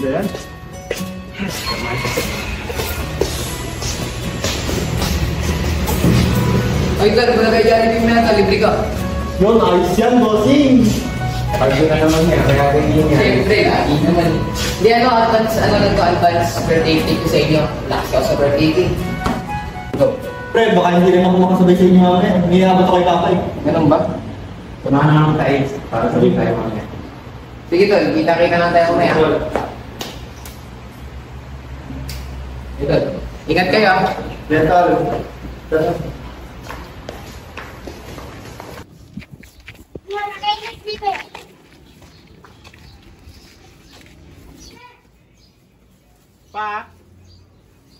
Ayan. Ay, gano'n ba na kayo dyan yung mga libre ka? Yun, ayos yan, bossing. Pag na naman yan, kaya rin yun yan. Siyempre, lagi naman. Hindi, nagka-advance birthday cake ko sa inyo. Last ako sa birthday cake. Go. Pre, baka hindi rin ako makasabay sa inyo mamaya. Nangyayabat ako kay Papa eh. Ganun ba? Punahan na naman tayo para sabay tayo mamaya. Sige tol, kita-kita lang tayo mamaya. Ito, ingat kayo ah. Betal. Pa,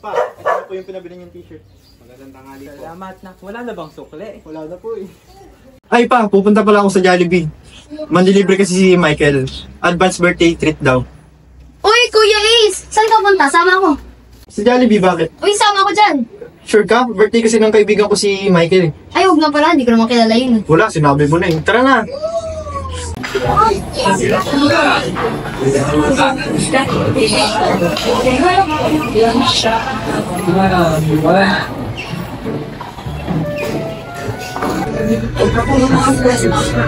ito na po yung pinabili niyong t-shirt. Magandang tanghali po. Salamat na. Wala na bang sukle? Wala na po eh. Ay pa, pupunta pala ako sa Jollibee. Manlilibre kasi si Michael. Advance birthday treat daw. Uy, Kuya Ace! Saan ka punta? Sama ko. Sa Jollibee, bakit? Uy, sama ko dyan. Sure ka? Birthday kasi ng kaibigan ko si Michael. Ay, huwag na pala. Hindi ko naman kilala yun. Wala, sinabi mo na eh. Tara na!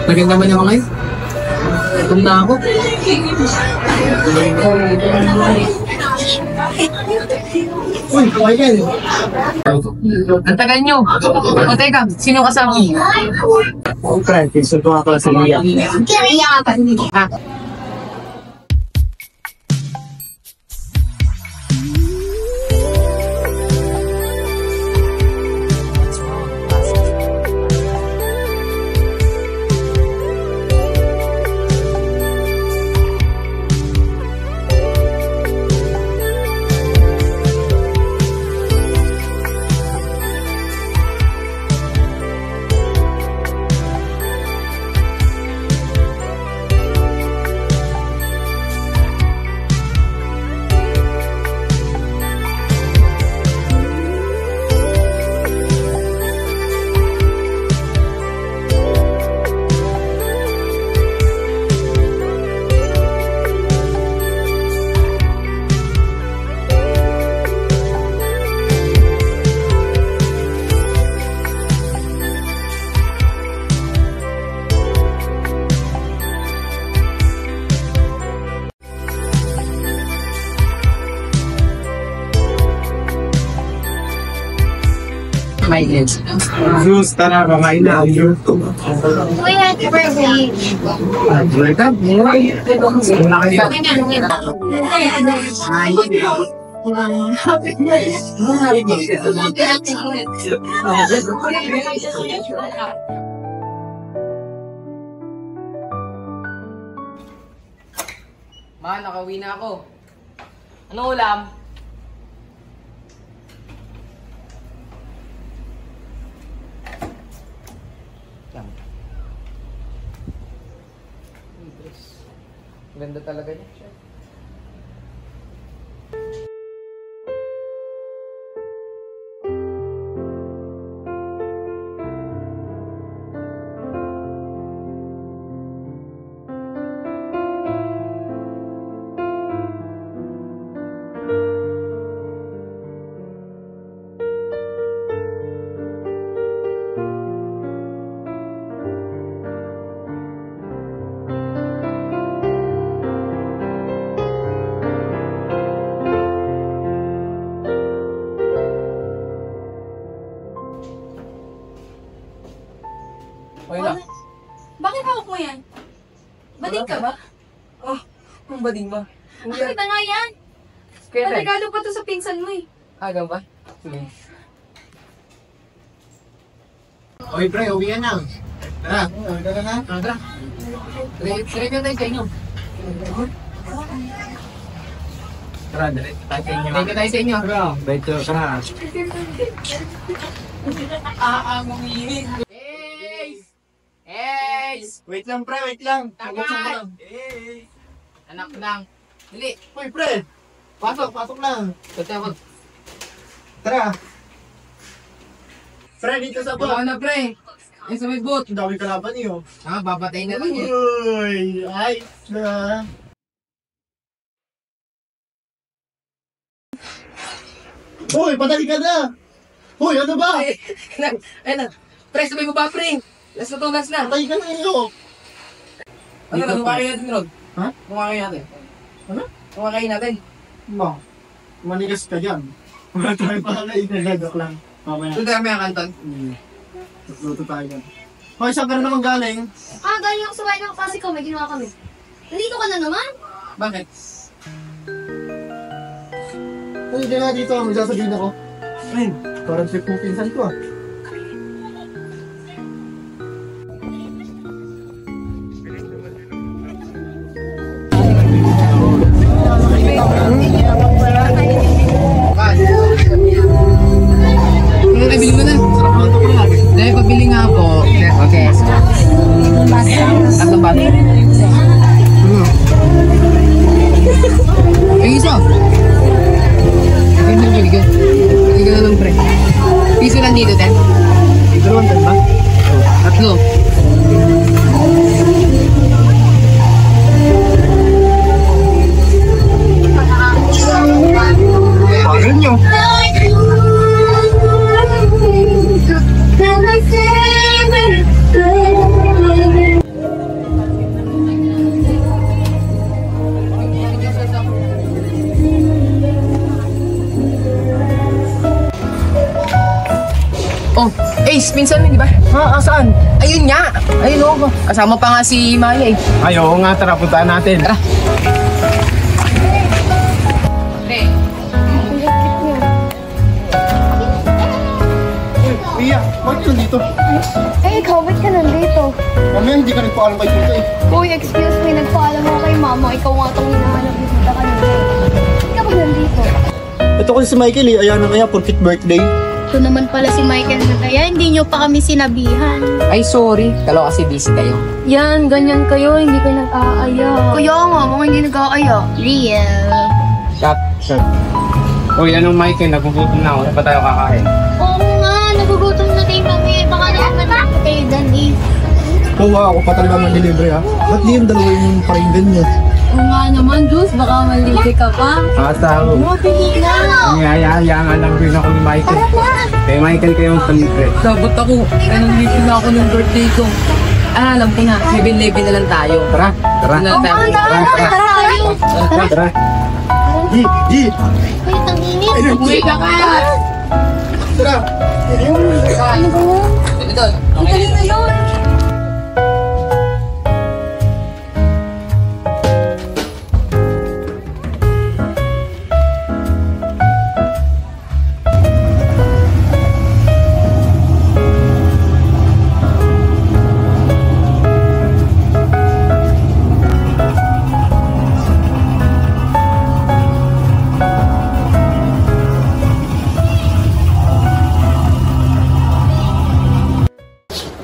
Naging naman yung mga yun. Gutom na ako. Uy, Michael! Ang tagal nyo. O teka, sino kasama mo? Oh, friend, pinsul ko nga pala sa Lia. Kaya ka pa. Michael. Juice, tara, kakain na. Uy, happy birthday. Welcome. Ma, nakauwi na ako. Anong ulam? Ganda talaga niya. Okay na. Bakit hawak mo yan? Bading ka ba? Oh, kung bading ba? Bakit na nga yan? Kaya tayo. Regalo pa to sa pinsan mo eh. Aga ba? Sige. Oy, pre, uwi na. Tara, tara na. Tara. Sige ka tayo sa inyo. Tara, direct tayo sa inyo. Sige tayo sa inyo. Tara, beto, tara. Manginig. Ace! Wait lang, pre, wait lang. Tama! Eh. Anak ng... Dali! Uy, pre. Pasok na. Tatawag. Tara. Pre, dito sa Baka bot. na pre! Ay, sa may boat! Ang dami kalaban niyo. Ah, babatayin na lang eh. Uy, ay, na. Hoy, padali ka na! Hoy, ano ba? Ayun na. Pre, sabay mo ba, pre? Last na to, last na. Patay ka na iyo. Ano na, kumakain natin, Rod? Ha? Kumakain natin. Ano? Kumakain natin. Ba, manigas ka dyan. Wala tayo pakakain na joke lang. Okay na. Doon tayo may kanton. Luto tayo dyan. Hoy, saan ka na naman galing? Galing ako sa bahay ng klase ko. May ginawa kami. Nandito ka na naman? Bakit? Hoy, hindi na dito. May sasabihin ako. Ayun, parang trip mo pinsan ko ah. Nabili mo na. Dahil pabili nga ako. Okay. Tatlong bago. Yung isa. Yung nabili ka. Hindi ka na lang, pre. Piso lang dito, ten. Dalawang tan ba? Tatlo. Paano nyo? Oh, Ace, minsan di ba? Ha? Saan? Ayun nga. Ayun oh. Kasama pa nga si Maya eh. Ay, oo nga. Tara, puntaan natin. Tara. Pre. Pia, bakit ka nandito? Eh, ikaw, ba't ka nandito? Mamaya hindi ka nagpaalam kay Tito eh. Uy, excuse me. Nagpaalam ako kay mama. Ikaw nga itong hinahanap bisita kanina. Ba't ka ba nandito? Ito kasi si Michael eh. Ayan na kaya, perfect birthday. Ito naman pala si Michael na kaya. Hindi nyo pa kami sinabihan. Ay, sorry. Kalo kasi busy kayo. Yan, ganyan kayo. Hindi kayo nag-aaya. Kaya nga, mga hindi nag-aaya. Real. Shot. Uy, anong Michael? Nagugutom na ako. Saan pa tayo kakain? Oo nga, nagugutom na din kami. Baka naman matapos kayo dan eh. Oo nga, ako pa talaga man-delivery ha. Ba't di yung dalawa yung paringgan niya? Oo nga naman, Diyos. Baka malili ka pa. Asa ako. Mapili na. Niyaya-yayangan lang din ako ni Michael. Kay Michael kayo ang palibre. Sabot ako. Ay, nandito na ako ng birthday ko. Ah, alam ko na. 7-11 na lang tayo. Tara, tara. Na lang tayo. Tara, tara. G! Wait, ang init. Uwi ka ka! Tara! Ano ba yan? Ito. Ang galing na yun.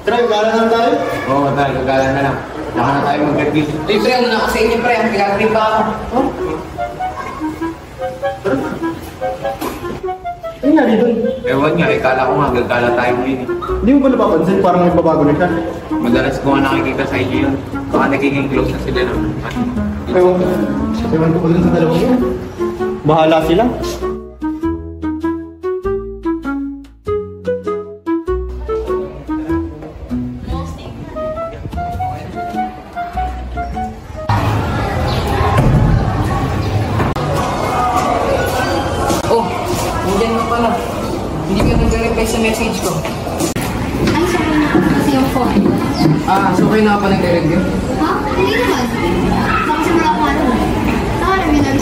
Tara, gala na tayo. Oo, tayo. Gagala na lang. Saka na tayo mag-birthday. Libre ang muna ako sa inyo, pre. Ang pinag-trip pa ako. Ano nangyari doon? Ewan nga, ikala ko nga, gagala tayo ngayon eh. Hindi mo ba napapansin? Parang may babago na siya. Madalas ko nga nakikita sa inyo yun. Baka nagiging close na sila naman. Ewan ko pa dun sa dalawang yun. Bahala sila. Oh, nandiyan mo pala. Hindi ka nag-reply sa message ko. Ay, sabi na kasi yung phone. Ah, so kayo na pa nag-review? Ha? Hindi naman. Sabi sa mga ano. Saka namin na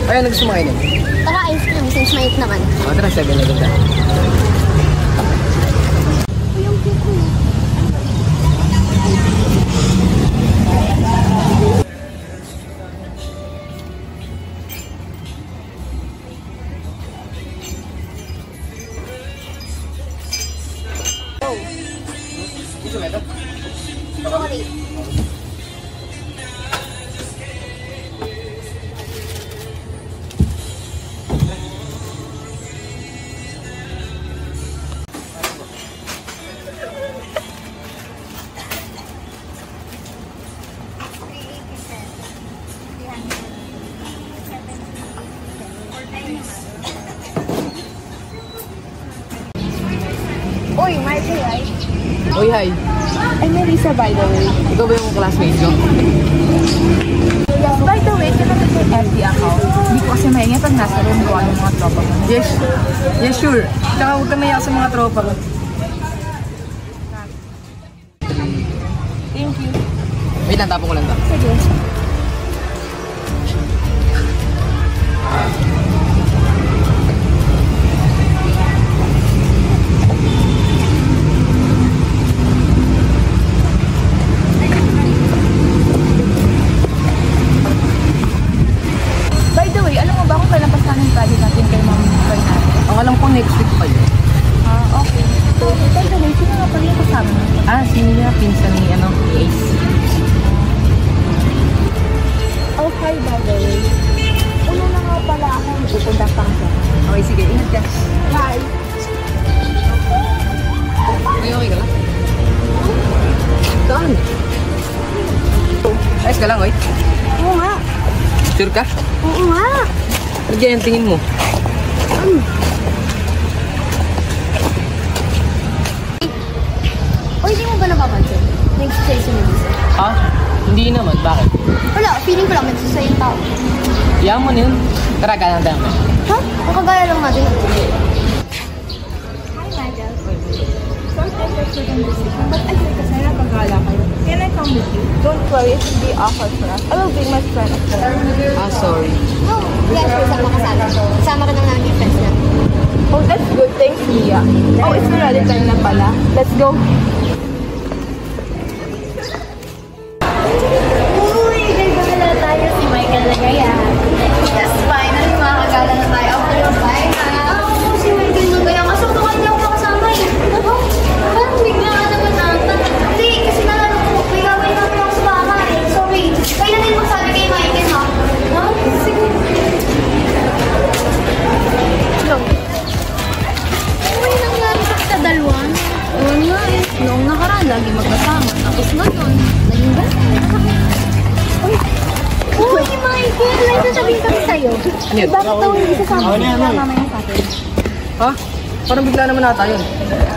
Ay, nagsumakay na. Tara, ice cream since mait naman. O, tara, 7-11 tayo. Ay, yung kuko. Gusto mo ito? Sorry. Hey, hi. Oy, hi. I'm Melissa, by the way. Ikaw ba yung classmate ko? Yes, by the way, can I get your FB account? Hindi ko kasi maingay pag nasa room ko ang mga tropa ko. Yes. Yes, sure. Tsaka huwag ka mayak sa mga tropa ko. Thank you. Wait lang, tapon ko lang to. Sige. By the way, alam mo ba kung kailan pa sana yung project natin kay Ma'am Bernardo? Ang alam ko next week pa yun. Okay. So, by the way, sino nga pala yung kasama mo? Si Mia, pinsan ni, ni Ace. Oh, hi, by the way. Una na nga pala akong pupunta pang siya. Okay, sige. Ingat ka. Bye! Okay ka lang? Saan? Ayos ka lang, oy. Oo nga. Sure ka? Oo nga. Nagyan yung tingin mo. O, hindi mo ba napapansin? Nag-exercise si Melissa. Ha? Hindi naman. Bakit? Wala, feeling ko lang nagsasay yung tao. Iyan mo na yun. Tara, ganang tayo. Ha? Nakagaya lang natin. Hi, Michael. Sorry to interrupt your decision, but I think kasi napagala kayo. Can I come with you? Don't worry, it will be awkward for us. I will bring my friend as well. Sorry. Oh, yeah, sure, sama kasama. Sama ka na namin yung friends natin. Oh, that's good. Thanks, Mia. Oh, it's already time na pala. Let's go. Uy, nagagala tayo si Michael na ngayon. Yes, finally, makakagala na tayo. After your bye, oo, si Michael na kaya. Kaso tukan niya ako makasama eh. Ano? Parang bigla ka naman nata. Hindi, kasi nalala ko, may gawin namin ako sa bahay. Sorry. Kaya na din magsabi kay Michael, ha? Ha? Sige. Hello. Uy, nangyari sa dalawa. Oo nga eh. Noong nakaraan, lagi magkasama. Tapos ngayon, naging gano'n. Uy, Michael! May sasabihin kami sa'yo. Ano yun? Bakit daw hindi sasama sila mamaya sa atin? Ha? Parang bigla naman nata yun.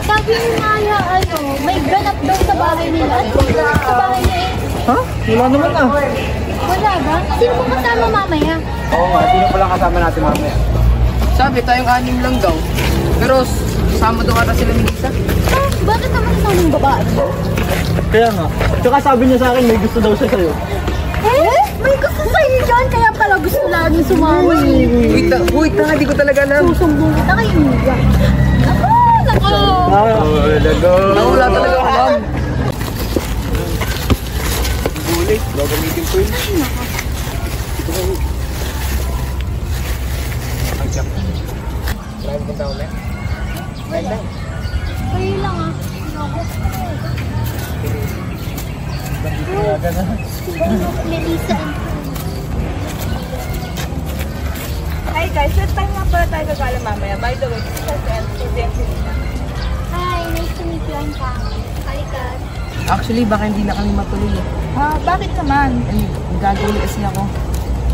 Sabi ni Maya, may ganap daw sa bahay nila. Ano ba ganap sa bahay niya eh? Ha? Wala naman na. Wala ba? Sino mo kasama mamaya? Oo nga, sino pala kasama natin mamaya? Sabi, tayong 6 lang daw. Pero, sama daw ata sila ni Lisa. Ha? Bakit naman kasama yung babae? Kaya nga. Tsaka sabi niya sa akin, may gusto daw siya sa'yo. Eh? May gusto sa'yo dyan, kaya pala gusto lagi sumama. Wait na, di ko talaga alam. Susumbong kita kay Mia. Ako! Wala talaga ako alam. Bulit, gagamitin ko yun. Ang siyak. Marami kong tao na. Wala. Kayo lang ah. Melissa. Hi guys, what time nga pala tayo gagala mamaya? By the way, this is and Selena. Hi, nice to meet you. I'm Pam. Halika. Actually, baka hindi na kami matuloy eh. Bakit naman? Gagawin kasi ako.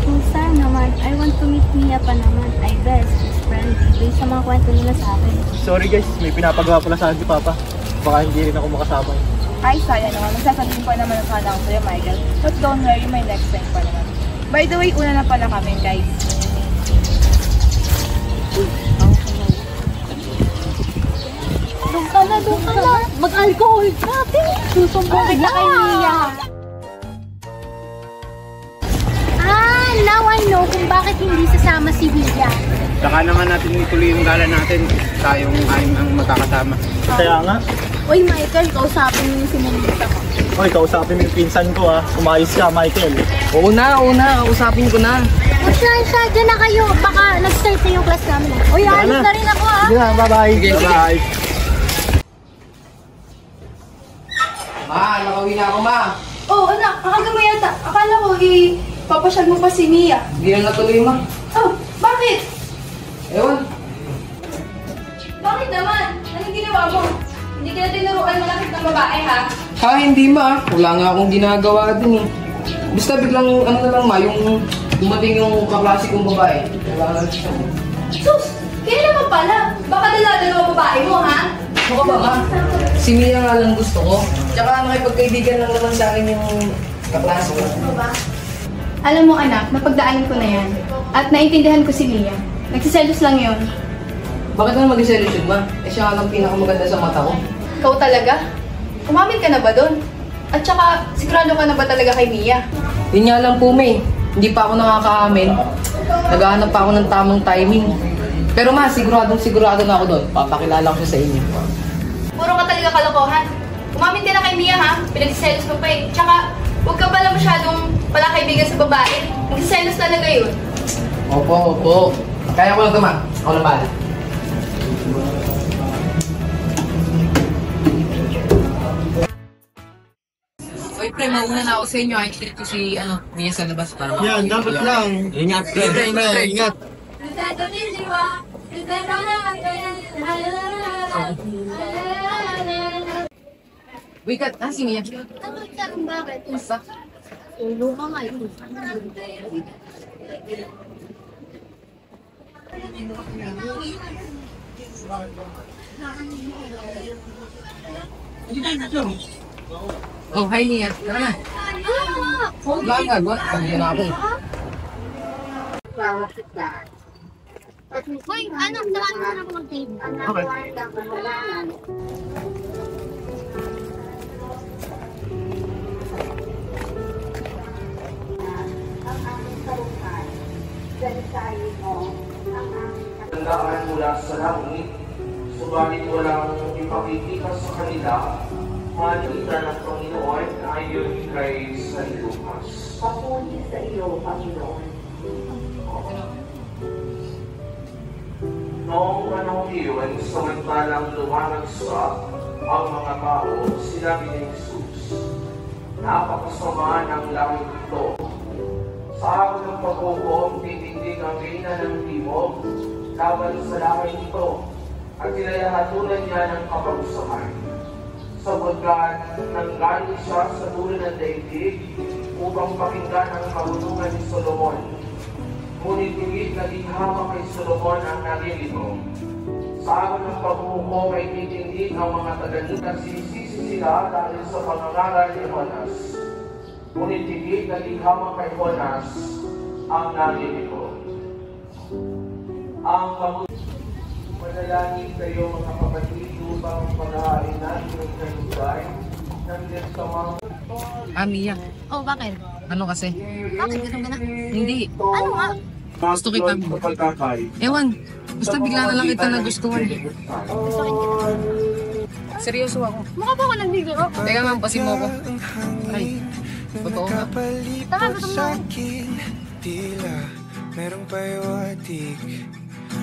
Kumusta naman? I want to meet Mia pa naman. I guess, she's friendly. Based sa mga kwento nila sa akin. Sorry guys, may pinapagawa pala sa akin si Papa. Baka hindi rin ako makasama. Ay, sayang naman. Magsasabihin pa naman sana ako sa'yo, Michael. But don't worry, may next time pa naman. By the way, una na pala kami, guys. Doon ka na, doon ka na. Mag-alcohol ka, ate. Susumbong kita kay Mia. Now I know kung bakit hindi sasama si Mia. Saka naman natin ituloy yung gala natin. Tayong ang magkakasama. Kaya nga. Uy, Michael, kausapin mo yung sinunod ako. Oy, kausapin mo yung pinsan ko ha. Umayos ka, Michael. Oo na, usapin ko na. Magsya, dyan na kayo. Baka nag-start na yung class namin. Uy, alis na rin ako ha. Sige na, bye-bye. Sige, Bye-bye. Ma, nakawin na ako, ma. Oh, anak, akaga mo yata. Akala ko, papasyal mo pa si Mia. Hindi na natuloy, ma. Oh, bakit? Ewan. Bakit naman? Anong ginawa mo? Hindi ka na tinuruan malapit ng babae, ha? Hindi ma. Wala nga akong ginagawa din eh. Basta biglang, na lang ma, yung dumating yung kaklase kong babae. Wala na siya. Sus! Kaya naman pala. Baka dala-dalawa babae mo, ha? Ano ka ba, ma? Si Mia nga lang gusto ko. Tsaka nakipagkaibigan lang naman sa akin yung kaklase ko. Alam mo anak, napagdaanan ko na yan. At naiintindihan ko si Mia. Nagsiselos lang yon. Bakit naman mag-selos yun, ma? Eh siya nga lang pinakamaganda sa mata ko. Ikaw talaga? Umamin ka na ba doon? At saka, sigurado ka na ba talaga kay Mia? Yun nga lang po, May. Hindi pa ako nakakaamin. Naghahanap pa ako ng tamang timing. Pero ma, sigurado na ako doon. Papakilala ko siya sa inyo. Puro ka talaga kalokohan. Umamin ka na kay Mia ha? Pinagsiselos mo pa eh. Tsaka, huwag ka pala masyadong kaibigan sa babae. Nagsiselos talaga yun. Opo. Kaya ko lang ito, ma. Ako na bahala. Oy, pre, mauna na ako sa inyo. I treat ko si, Mia sa labas para Yan, dapat lang. Ingat, Ingat. Wikat, si Mia. Bakit? Basta. Ulo ka nga ito. Oh, hi Mia. Tara na. Bakit? Pagyan na ako eh. Hoy, samahan mo na ako mag-tape. Okay. Tandaan mula sa langit, subalit walang ipakikita sa kanila, malita ng Panginoon ayon kay San Lucas. Papuri sa iyo, Panginoon. Noong panahon iyon, samantalang lumalagsak ang mga tao, sinabi ni Jesus, napakasama ng langit ito. Sa araw ng paghukom, titindig ang reyna ng timog laban sa langit ito at tinayahatulan niya ng kapagusahan. Sapagkat nanggaling siya sa dulo ng daigdig upang pakinggan ang kabulungan ni Solomon. Ngunit higit naging hama kay Solomon ang nalilito. Sa araw ng paghukom ay titindig ang mga taga-nit at sinisisi sila dahil sa pangangaral ni Jonas. Ngunit higit naging hama kay Jonas ang nalilito. Ang manalangin kayo mga kapatid upang paghahain natin ang kanugay ng Diyos sa mga Mia. Oh, bakit? Ano kasi? Bakit? Ganun ka na? Hindi. Ano nga? Gusto kita. Ewan. Basta bigla na lang kita nagustuhan. Seryoso ako. Mukha ba ako nagbibiro? Teka ma'am, pasin mo ako. Ay, totoo nga. Tama, gutom na. Tila merong payawatig,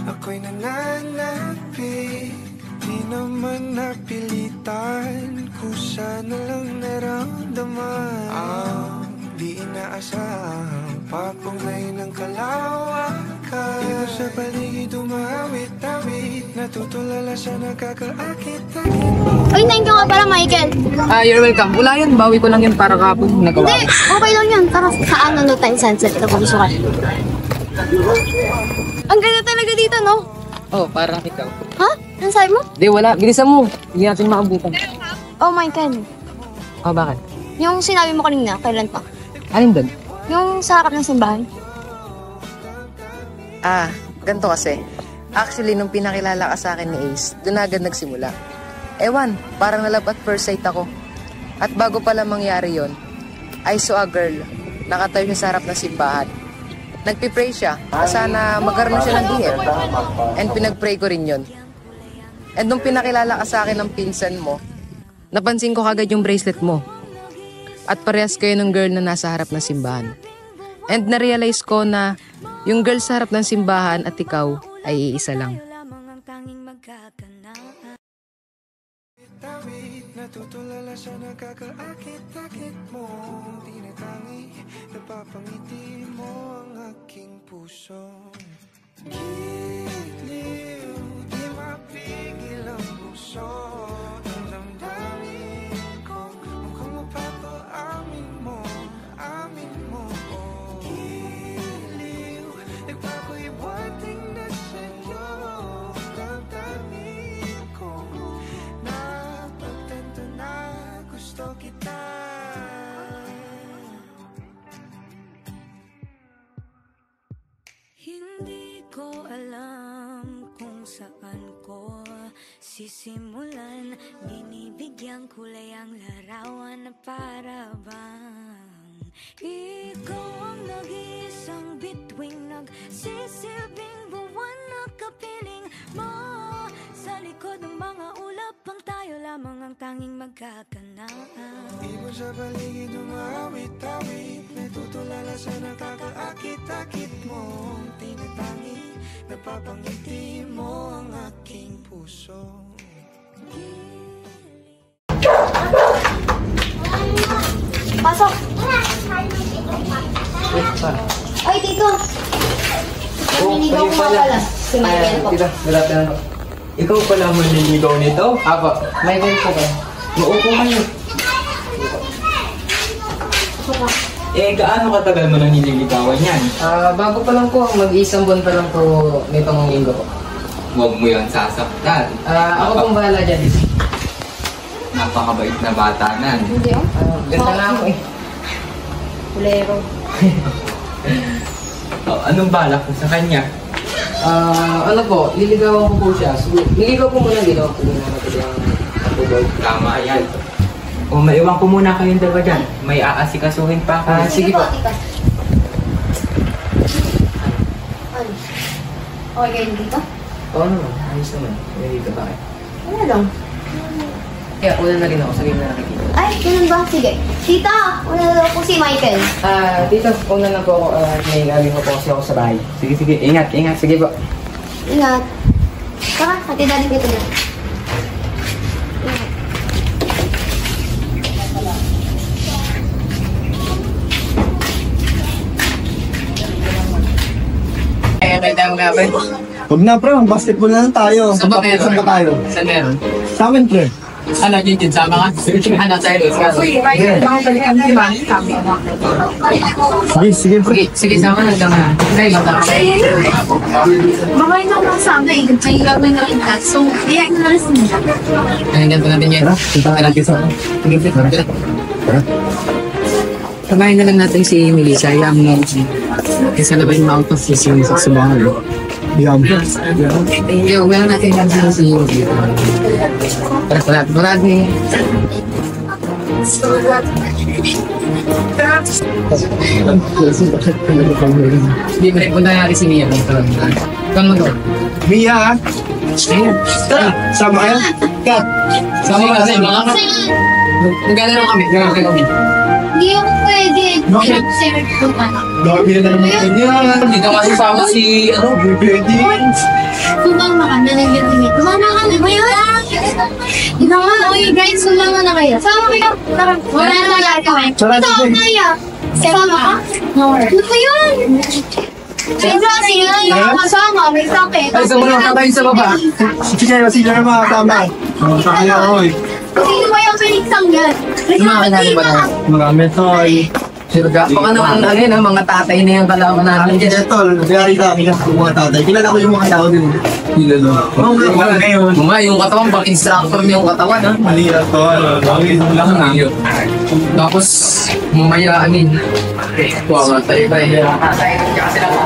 ako'y nananapit. Di naman napilitan, kusa na lang naramdaman. Di inaasahang papunay ng kalawakan. Dito sa paligid umawit-awit, natutulala sa nakakaakit-akit. Uy, thank you nga pala, Michael. You're welcome. Wala yan, bawi ko lang yan para kahapon nagawa. Hindi, okay lang yun. Tara, saan ano time sunset ito kung gusto ka. Ang ganda talaga dito, no? Oh, para ikaw. Ha? Ano sabi mo? Di, wala. Bilisan mo. Hindi natin maabutan. Oh, Michael. Oh, bakit? Yung sinabi mo kanina, kailan pa? Alin doon? Yung sa harap ng simbahan. Ganito kasi. Actually, nung pinakilala ka sa akin ni Ace, doon agad nagsimula. Ewan, parang nalove at first sight ako. At bago pala mangyari yon, I saw a girl. Nakatayo siya sa harap ng simbahan. Nagpipray siya. Sana magkaroon siya ng BF. And pinagpray ko rin yon. And nung pinakilala ka sa akin ng pinsan mo, napansin ko kagad yung bracelet mo. At parehas kayo ng girl na nasa harap ng simbahan. And na-realize ko na yung girl sa harap ng simbahan at ikaw ay iisa lang. Natutulala sa nakakaakit-akit mo, tinatangi, napapangiti mo ang aking puso. Giliw, di mapigil ang puso. Damdamin ko, mukhang mapato, amin mo. Giliw, nagpapahiwating na sa'yo. Damdamin ko, napagtanong. sisimulan, binibigyang kulay ang larawan na para bang ikaw ang nag-iisang bituing, nagsisilbing buwan na kapiling mo. Sa likod ng mga ulap ang tayo lamang ang tanging magkakanaan. Ibon sa paligid umawit-awit, may tutulala sa nakakaakit-akit mong tinatangi. Napapangiti mo ang aking puso. Pasok! Ay, Tito! Naninigaw ko nga pala. Si Michael po. Tito, malapit na. Ikaw pala manliligaw nito? Apo, Michael po ba? Maupo kayo. Gaano katagal mo nang nililigawan yan? Bago pa lang po, mag-isang buwan pa lang po nitong linggo po. Huwag mo yan sasaktan. Ako pong bahala dyan. Napakabait na bata nan. Hindi oh. Ganda na ako eh. Kulero. Anong balak mo sa kanya? Ano po, liligawan ko po siya. Niligaw po muna dito. Tama yan. O maiwan ko muna kayong dalawa dyan. May aasikasuhin pa ako. Sige po. Tita. Ano? Okay kayo dito? Oo naman, ayos naman. Nandito ba kayo? Ano lang? Kaya una na rin ako, sabihin na nakikita. Ay, ganun ba? Sige. Tita, una na daw po si Michael. Dito, una na po ako. May galing ko po kasi ako sa bahay. Sige, ingat. Sige po. Ingat. Tara, hatid natin kita dyan. Kaya mo nga ba? Huwag na pre, basketball na lang tayo. Saan ba meron? Saan ba tayo? Saan meron? Sa amin pre. Ano, Jinjin, sama ka? Ano, tayo doon? Sige pre. Sige, sama na lang ha. Sige, bata. Makain ako lang sa amin. May gagawin na rin ka. So, iyak na rin sila. Ganyan po natin yan. Tara, punta ka natin sa ano. Sige, tara. Samahin na lang natin si Melissa. Hayaan mo kasi labay mo out of fishing sa bahay. Yum. Hindi, huwag lang natin yung si Melissa. Marami. Hindi, may punta natin si Mia. Ikaw mo to. Mia ha? Tara, sama kayo? Kat. Sama ka kasi, mga naglalaro kami. Hindi ako pwede. Bakit? Dami na naman ganyan. Dito kasi sama si, Pwede. Sumama ka na ng ganyan. Sumama ka na ba yun? Ito nga, okay guys, sumama na kayo. Sama kayo. Wala na gagawin. Tara, Ito, sige. kaya. Sama ka? Ano ba yun? Kasi yun, nakakasama, may sakit. Ay, sa mga katayin sa baba. Sige na mga kasama. Kaya oy. Sino ba yung pinigsang yan? Mga ba na? Marami tol. Baka naman ano yun, mga tatay na yung kalaman natin. Tol, biyari kami na mga tatay. Kilala ko yung mga tao din. Kilala. Wala ngayon. Mga yung katawan, bang instructor niya yung katawan, ha? Mali na tol. Bakit lang na. Tapos, mamaya, kuha tayo ba eh. Kasi lang.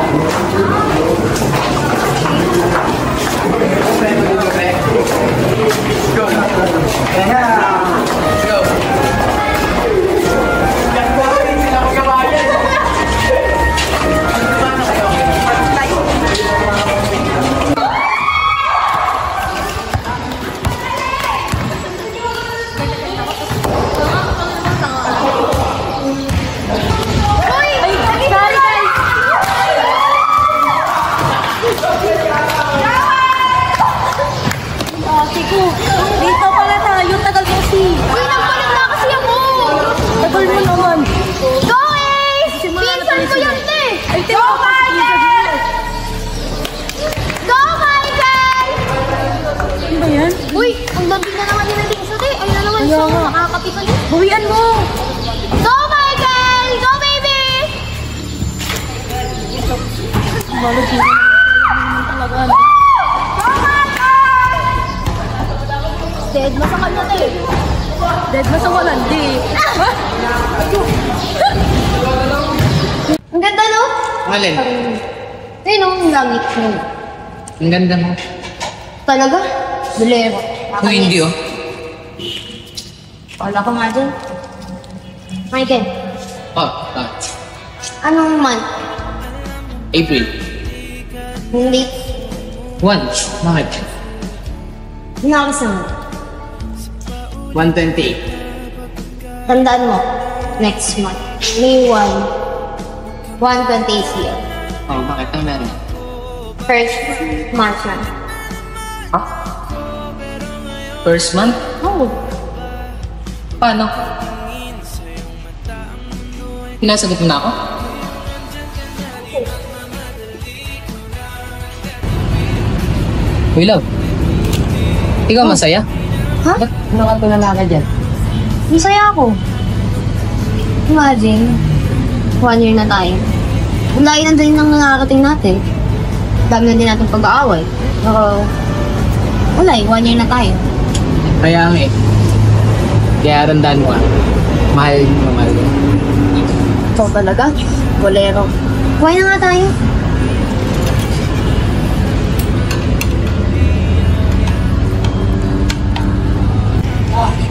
Dito pala tayo, tagal kasi. Uy, nagpalag na kasi ako. Tagal mo naman. Go, Ace! Pinsan ko yan, te! Go, Michael! Go, Michael! Ano ba yan? Uy, ang lambing na naman yun ng tingso, te. Ayun na naman siya, nakakapitan yun. Bawian mo! Go, Michael! Go, baby! Malag yun talaga. Dead mo sa kanya, te. Dead mo sa walandi. Ang ganda, no? Malin, Ayun, ang langit mo. ang ganda mo. Talaga? Bulero. Kung hindi oh. Wala ko nga dyan. Michael, anong month? April. Hindi. 1. Bakit? Nakakis naman. 128. Tandaan mo, next month. May 128 here. Oh, bakit? Ano meron? First month na. First month? Oh, Paano? Pinasagot mo na ako? Uy, love. Ikaw masaya? Ha? Ba't nakatulala ka dyan? masaya ako. Imagine, 1 year na tayo. Ang layo na din ng nakakating natin. Dami na din natin pag-aaway. Pero, wala 1 year na tayo. Kaya nga eh. Kaya tandaan mo ah. Mahal mo, mahal mo. Ito talaga, bolero. Kuhay na nga tayo.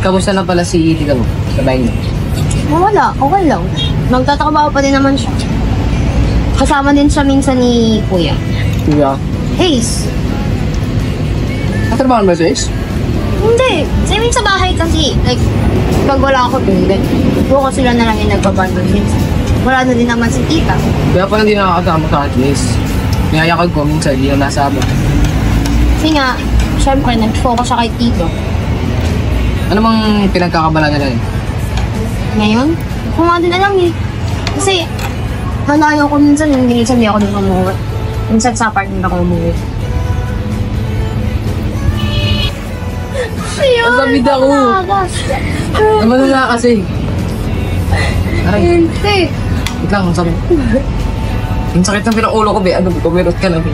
Kamusta na pala si Tika mo? Sabay niyo. Wala, okay lang. Magtatrabaho pa din naman siya. Kasama din siya minsan ni Kuya. Kuya? Ace. Katrabaho ba si Ace? Hindi. Sa amin sa bahay kasi, like, pag wala ako dun, bukas sila na lang yung nagbabandol minsan. Wala na din naman si Tita. Kaya pala hindi nakakasama sa Ace. Niyayakag ko minsan, hindi na nasa aba. Kasi nga, syempre, nag-focus siya kay Tito. Ano mang pinagkakabala nila eh? Ngayon, kung nga din alam eh. Kasi, malayo ko minsan, hindi ako dun umuwi. Minsan sa apartment ako umuwi. Ang lamig ako! Naman na kasi. Aray. Hindi. Wait lang, ang sakit. Ang sakit ng pinang ulo ko, be. Ano, kumirot ka na, be.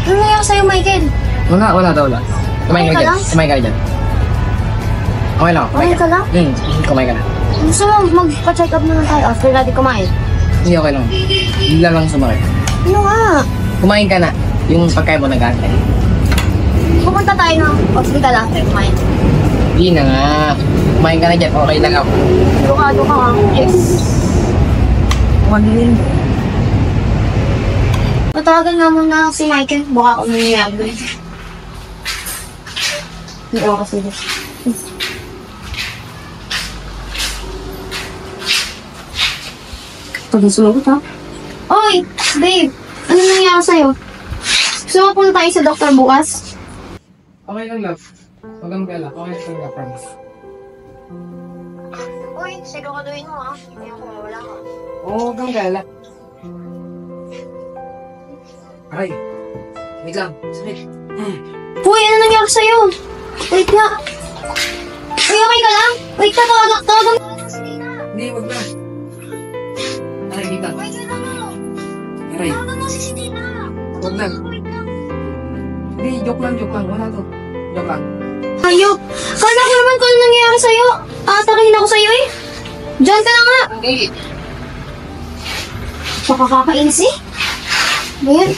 Ano nangyari sa'yo, Michael? Wala daw, wala. Kumain ka dyan. Kumain ka dyan. Okay lang, kumain Okay ka lang? Kumain ka na. Gusto mo magpa-check up naman tayo after natin kumain? Hindi, okay lang. Bigla lang sumakit. Ano nga? Kumain ka na. Yung pagkain mo nag-aantay. Pupunta tayo ng hospital after kumain. Hindi na nga. Kumain ka na dyan. Okay lang ako. Dukado ka nga. Yes. Magaling. Matawagan nga muna si Michael. Baka ako nangyayabay. Hindi ako kasi dito. Pag-isulogot ha? Oy! Babe! Ano nangyari sa'yo? Gusto mo punta tayo sa doktor bukas? Okay lang, love. Huwag kang gala. Okay lang nga, promise. Uy, siguraduhin mo ha. Hindi ako mawala ka. Oo, huwag kang gala. Aray. Wait lang. Sakit. Uy, ano nangyari sa'yo? Wait nga. Uy, okay ka lang? Wait ka, tawagan mo. Hindi, huwag na. Aray, dito. Wait ka lang mo. Aray. Tawagan mo si Tina. Huwag na. Hindi, joke lang. Wala to. Joke lang. Hayop! Kala ko naman kung ano nangyayari sa'yo. Aatakin ako sa'yo eh. Diyan ka na nga. Hindi. Baka kakainis eh. Ngayon.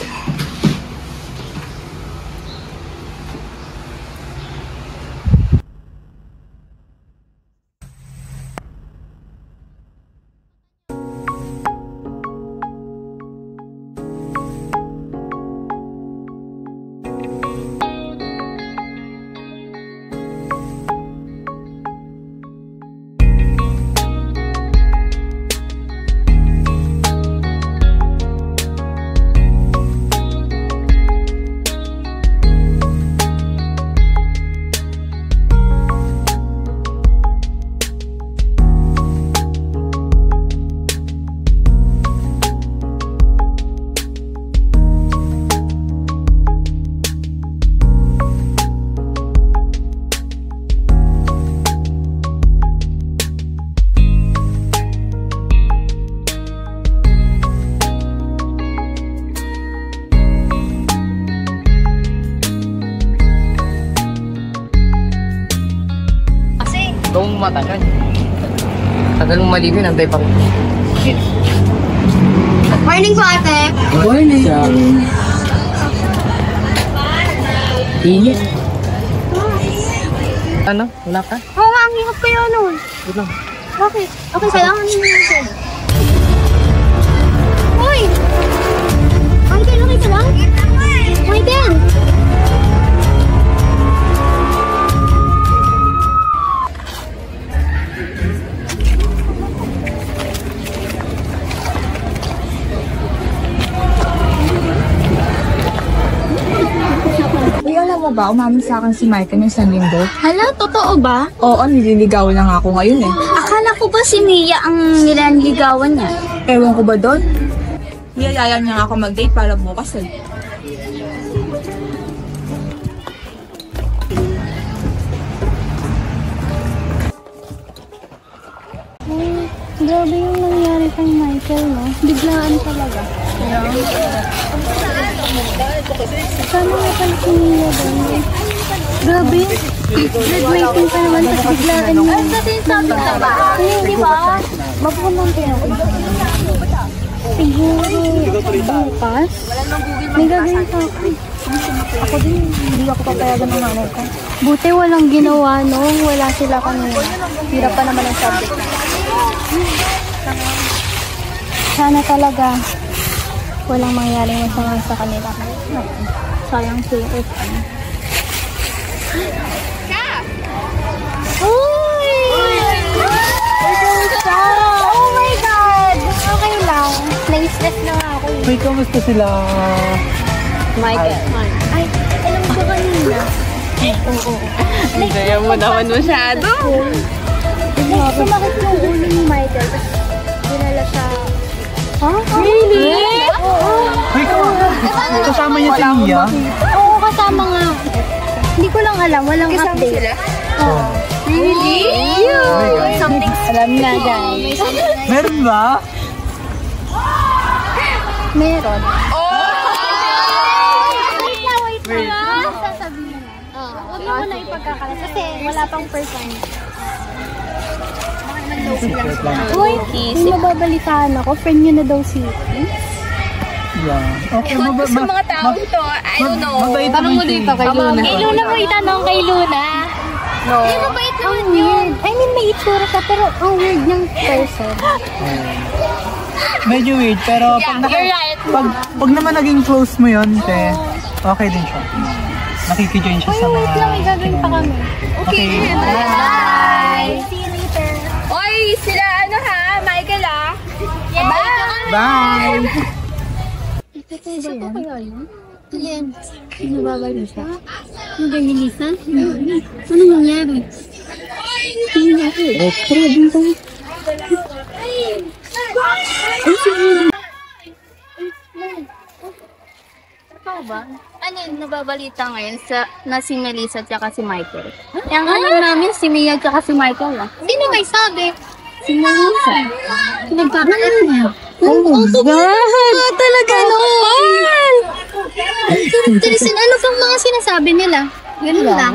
Ikaw mong matagal. Tagal mong maligo, nantay pa rin. Morning po ate. Good morning. Init. Ano? Wala ka? Oo nga, ang hirap kayo nun. Wait lang. Bakit? Okay, kailangan nyo na yun. Hoy! Michael, okay ka lang? Michael! Uy, alam mo ba, umamin sa akin si Michael ng isang linggo? Hala, totoo ba? Oo, nililigawan na nga ako ngayon eh. Akala ko ba si Mia ang nilanligawan niya? Ewan ko ba doon? Niyayayan niya nga ako mag-date para bukas eh. Grabe yung nangyari kay Michael, no? Biglaan talaga. Sana nga pala si Mia doon. Grabe. Graduating pa naman, tapos biglaan mo. Ay, kasi sabi ka ba? Hindi ba? Magpapamante ako. Siguro bukas. May gagawin sa akin. Ako din, hindi ako papayagan ng nanay ko. Buti walang ginawa, no? Wala sila kanina. Hirap pa naman ang subject na. Sana talaga walang mangyaring masama sa kanila. Sayang si Ethan. Uy! Oh my God! Okay lang. Nai-stress na nga ako. Uy, kamusta sila? Michael. Ay, alam ko kanina. Oo. Kaya mo naman masyado. Sumakit yung ulo ni Michael. Tapos dinala sa... Huh? Really? Oo. Uy, kasama niya si Mia? Oo, kasama nga. Hindi ko lang alam. Walang update. Oo. Really? Something. Alam na, guys. Meron ba? Meron. Wait. Sasabihin. Huwag mo na ipagkakalat. Kasi wala pang person. Uy, may mababalitaan ako. Friend nyo na daw si Yeah. Okay, Ewan ko sa mga tao ito. I don't know. Tanong mo dito kay Luna. Kay Luna mo itanong kay Luna. No. Hindi mo ba ito weird? I mean, may itsura ka, pero ang weird niyang person. Medyo weird, pero You're right. pag naman naging close mo yun, te, okay din siya. Nakikijoin siya Uy, sa mga... wait lang, may gagawin pa kami. Okay. Bye! See you later. Oy, sila ano ha? Michael ah. Bye! Bye! Ito ba yan? Yan. Nababalisa? Nabalisa? Ano nangyari? Ano nangyari? Grabe ka. Ay, sige. Ikaw ba? Ano yung nababalita ngayon na si Melissa at si Michael? Yung alam namin si Mia at si Michael ah. Sino may sabi? Si Melissa. Nagkakalan niya. Oh my God! Talaga naman! Tristan, ano pang mga sinasabi nila? Ganun lang.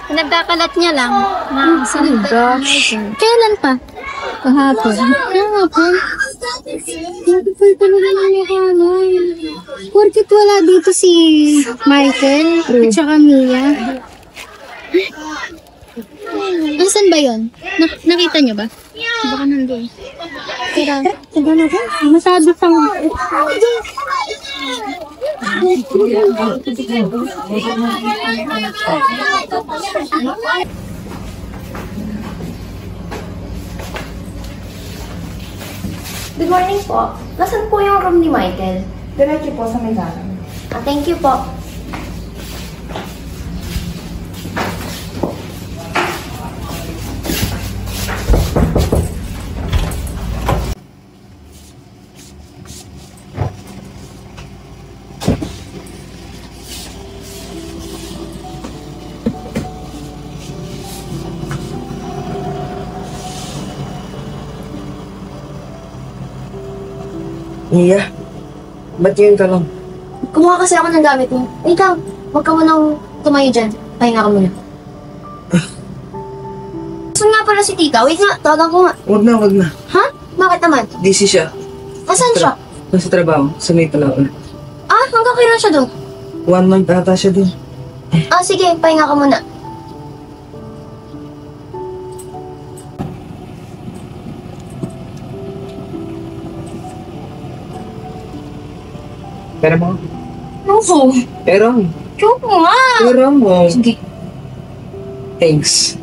Nagkakalat niya lang. Kailan pa? Kahapon. Kahapon? Kahapon talaga nangyakalan. Porkit wala dito si Michael at saka Mia. Nasaan ba yun? Nakita niyo ba? Baka nandun. Tara, tara natin. Masyado pang... Good morning po. Nasaan po yung room ni Michael? Diretso po sa may kanan. Thank you po. Mia, ba't yun ka lang? Kumuha kasi ako ng gamit mo. Ikaw, huwag ka munang tumayo dyan. Pahinga ka muna. Saan nga pala si tita? Wait nga, tawagan ko nga. Wag na. Ha? Bakit naman? Busy siya. Asan siya? Nasa trabaho, sa may Palawan. Ah, hanggang kailan siya doon? 1 month ata siya din. Ah, sige, pahinga ka muna. Pera mo. Oo. Pera mo. Joke nga. Pera mo. Sige. Thanks.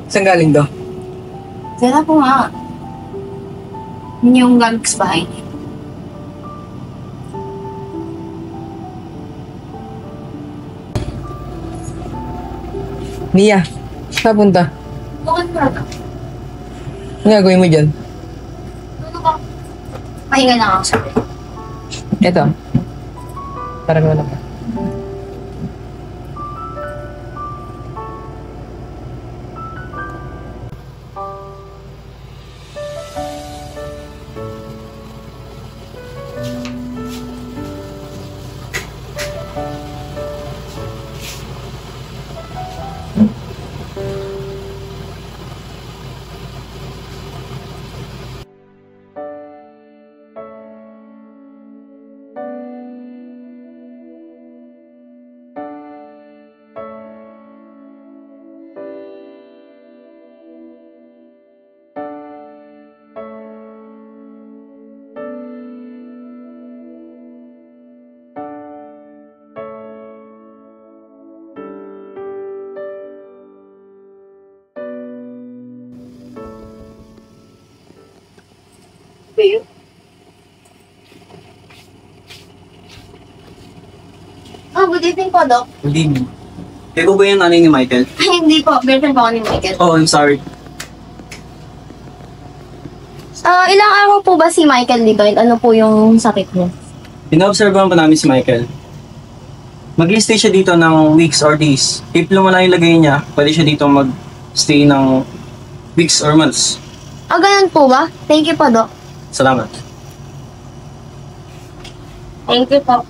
Saan galing to? Pera po nga. Yun yung gamit ko sa bahay. Mia, saan punta? Bakit ba? Ano gagawin mo dyan? Ano ba? Pahinga na ako, sabi. Eto. Parang wala pa. Babe? Oh, good evening po, Doc. Good evening. Ikaw ba yung nanay ni Michael? Ay, hindi po. Girlfriend po ako ni Michael. Oh, I'm sorry. Ilang araw po ba si Michael dito? And ano po yung sakit niya? Ina-observehan pa namin si Michael. Mag-stay siya dito ng weeks or days. If lumala yung lagay niya, pwede siya dito mag-stay ng weeks or months. Ganun po ba? Thank you po, Doc. Salamat. Thank you po.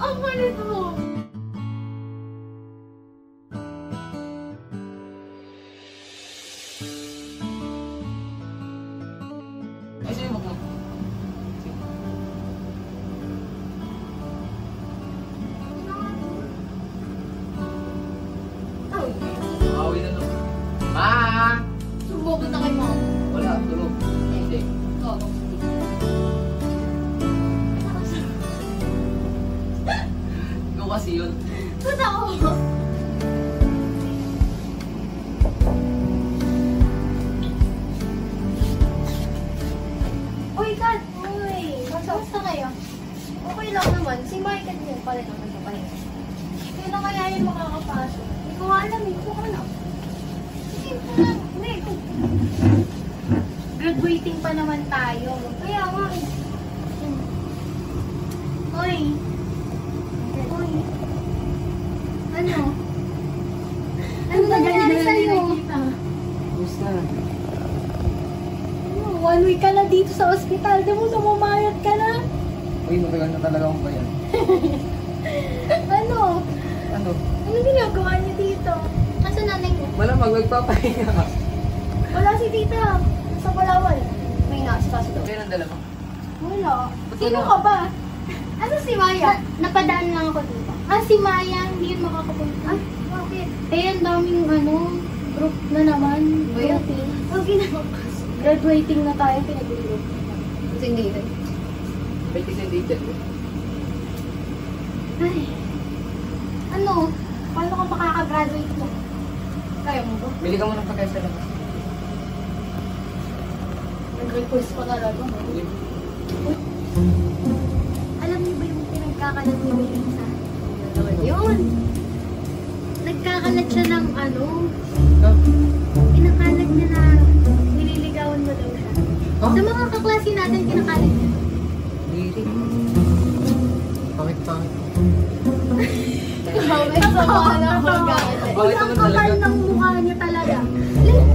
Ang kulit mo. Sumbokot na kay Mom. Wala, tulog. Hindi. Ikaw kasi yun. Totoo. Uy, Kat! Uy! Kamusta kayo? Okay lang naman. Si Michael din pala naman sa pahinga. Kailan kaya yung makakapasok? Hindi ko nga alam. Hindi ko alam. Hindi. Graduating pa naman tayo. Kaya nga eh. Uy! Uy! Ano? Ano nangyari sa'yo? Gusto. One week ka na dito sa ospital. Di mo namamayat ka na. Uy, matagal na talaga akong bayan. Ano? Ano? Ano ginagawa niyo dito? Asa nanay mo? Malamang, magpapahinga ka. Wala si tita. Sa Palawan. May naasikaso daw. Kaya nang dala mo? Wala. Sino ka ba? Ano si Maya? Napadaan lang ako dito. Si Maya. Hindi yun makakapunta. Bakit? Ang daming group na naman. Graduating. Graduating na tayo. Pinag-group. Kasi hindi rin. May kasi hindi dyan. Ay. Ano? Paano ka makakagraduate mo? Kaya mo ba? Bili ka mo ng pagkain sa labas. Nag-request pa talaga. Alam niyo ba yung pinagkakalat ni Melissa? Yun. Nagkakalat siya ng pinakalat niya na nililigawan mo daw siya. Sa mga kaklase natin, kinakalat niya. Bakit? Totoo na ako Bakit naman Ang kapal talaga? ng mukha niya talaga. Like,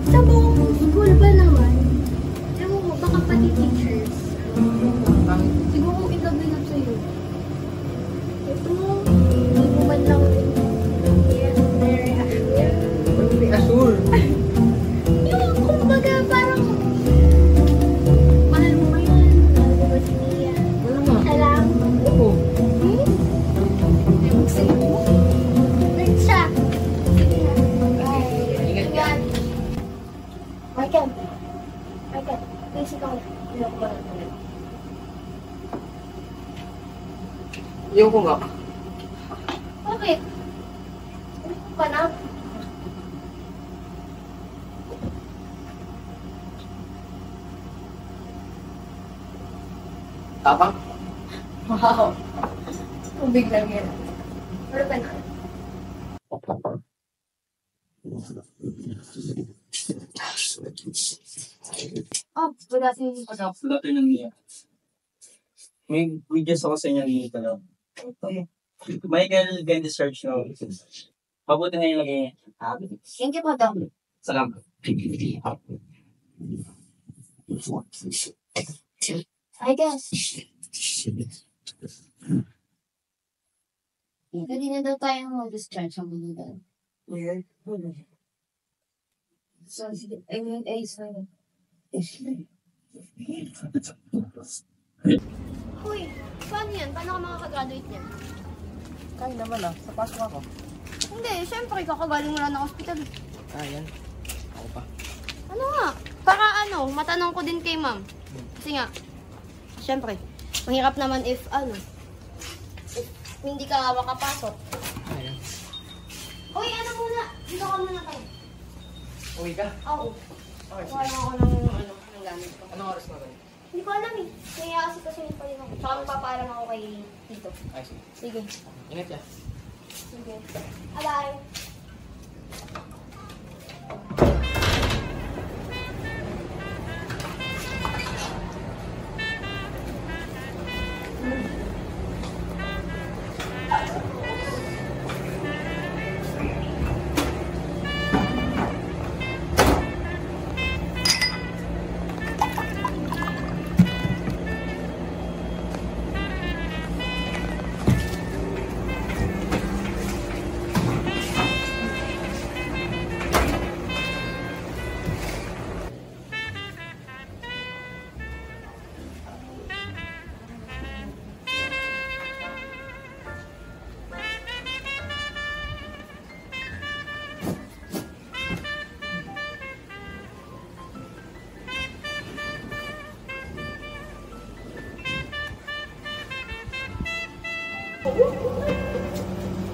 sa buong school ba naman? Ewan ko, baka pati teachers. Siguro in love na love sa'yo. Ito, hindi mo man lang yes, very assured. Hindi assure. Yung kumbaga parang mahal mo ba yan? Mahal mo ba si Mia? Wala nga. Alam? Oo. Ewan sa'yo. Like siya. Sige na. Bye. Ingat ka. Michael. Michael. Please ikaw. Ayoko nga. Bakit? Ano pa na? Tapang? Wow. Tubig lang yan. Ano pa na? Oh, wala si... Good afternoon, Mia. May videos ako sa inyo ni Nicola. Michael, get the search now. Mabuti na yung lagay niya. Thank you po, Dom. Salamat. I guess. Hindi na daw tayo mag-discharge ang mga daw. So, sige. I mean, sorry. Hoy, paano yan? Paano ka makakagraduate niyan? Kaya naman sa pasok ako. Hindi, syempre, kakagaling mo lang ng hospital. Yan. Ako pa. Ano nga? Para matanong ko din kay ma'am. Kasi nga, syempre, mahirap naman if hindi ka makapasok. Ayan. Hoy, muna? Dito ka muna kayo. Uwi ka? Oo. Okay, Kuha lang ako ng gamit ko. Anong oras na rin? Hindi ko alam eh. Kaya kasi pa rin ako. Tsaka magpapaalam ako kay Tito. Ay, sige. Sige. Ingat ka. Sige. Bye-bye.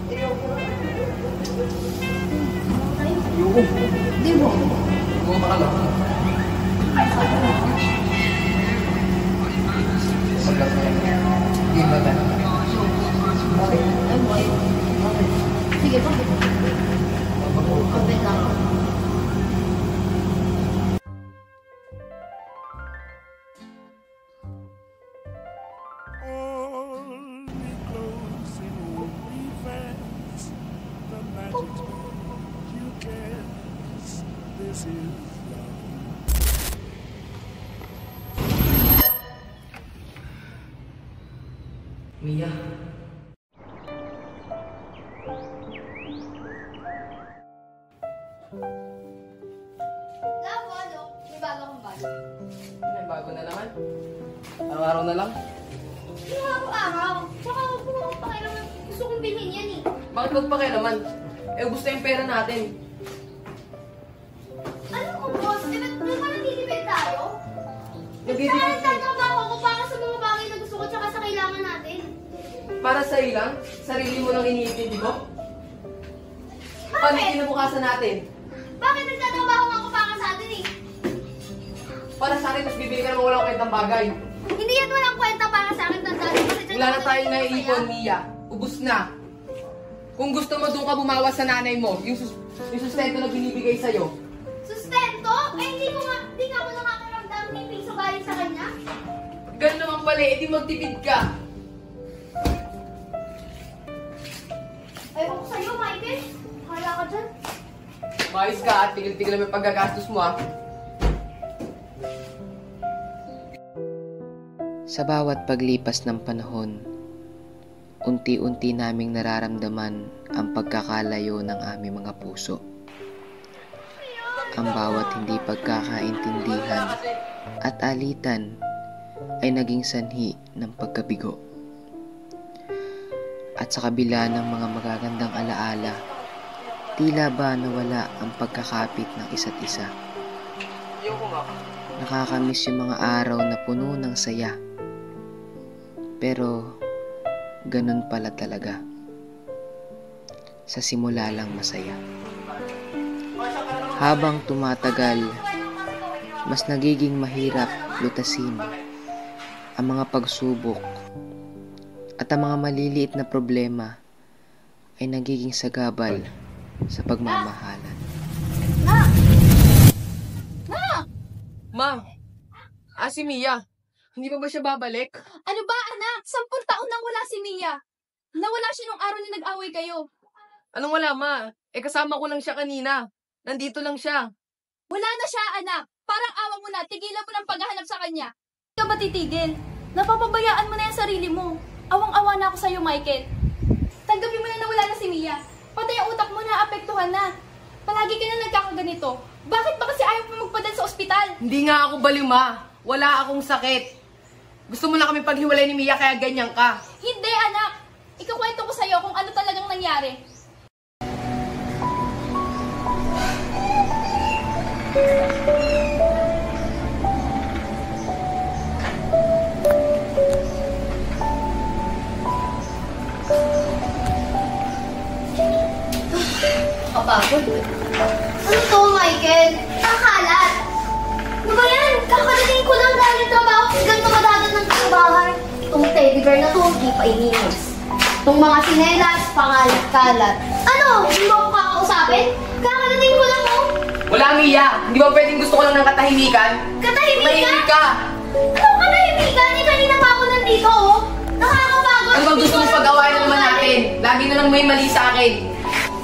Ayoko. Di mo. Bumaba ka lang. Pagkat mo yan. Hindi ba tayo? Ay, boy. Sige, bakit? Kapit lang. Mia. Labo, may bago akong bago. May bago na naman. Araw-araw na lang. Hindi nga ako araw. Tsaka huwag mo akong pakialaman. Gusto kong bilhin yan eh. Bakit magpakialaman? Gusto yung pera natin. Alam ko, boss, ba't nanitipid tayo? Nagtitipid Saan ka. tatrabaho ko para sa mga bagay na gusto ko tsaka sa kailangan natin? Para sa ilang, sarili mo lang iniintindi mo? Paano yung kinabukasan natin? Bakit nagtatrabaho nga ako para sa atin eh? Para sa akin, mas bibili ka naman walang kwentang bagay. Hindi yan walang kwenta para sa akin, tandaan mo. Kasi Wala na tayong naiipon, Mia. Ubus na. Kung gusto mo, doon ka bumawas sa nanay mo. Yung sustento na binibigay sa'yo. Sustento? Eh, hindi nga ako nakakaramdam ng piso galing sa kanya. Ganun naman pala, edi magtipid ka. Ewan ko sa'yo, Michael. Hala ka dyan. Maayos ka at tigil-tigil naman yung paggagastos mo ah. Sa bawat paglipas ng panahon, unti-unti naming nararamdaman ang pagkakalayo ng aming mga puso. Ang bawat hindi pagkakaintindihan at alitan ay naging sanhi ng pagkabigo. At sa kabila ng mga magagandang alaala, tila ba nawala ang pagkakapit ng isa't isa. Nakakamiss yung mga araw na puno ng saya. Pero ganun pala talaga. Sa simula lang masaya. Habang tumatagal, mas nagiging mahirap lutasin ang mga pagsubok at ang mga maliliit na problema ay nagiging sagabal sa pagmamahalan. Ma! Si Mia. Hindi pa ba siya babalik? Ano ba, anak? 10 taon nang wala si Mia. Nawala siya nung araw na nag-away kayo. Anong wala, ma? Kasama ko lang siya kanina. Nandito lang siya. Wala na siya, anak. Parang awa mo na. Tigilan mo ng paghahanap sa kanya. Hindi ka ba titigil? Napapabayaan mo na yung sarili mo. Awang-awa na ako sa'yo, Michael. Tanggapin mo na wala na si Mia. Pati ang utak mo na apektuhan na. Palagi ka na nagkakaganito. Bakit ba kasi ayaw mo magpadal sa ospital? Hindi nga ako baliw, ma. Wala akong sakit. Gusto mo na kami paghiwalay ni Mia kaya ganyan ka. Hindi, anak. Ikakwento ko sa'yo kung ano talagang nangyari. Kapagod. Ano to, Michael? Kakalat. Ano ba yan? Kakarating ko lang dahil trabaho. Ganito madadat ng bahay. Itong teddy bear na to, di pa ininis. Itong mga sinelas, pangalat-kalat. Ano? Hindi mo ako kakausapin? Kakarating ko lang, oh. Wala, Mia. Hindi ba pwedeng gusto ko lang ng katahimikan? Katahimikan? Mahimik ka. Ano katahimikan? Kanina pa ako nandito, oh. Nakakapagod. Ano bang gusto mong pag-awayan na naman natin? Lagi na lang may mali sa akin.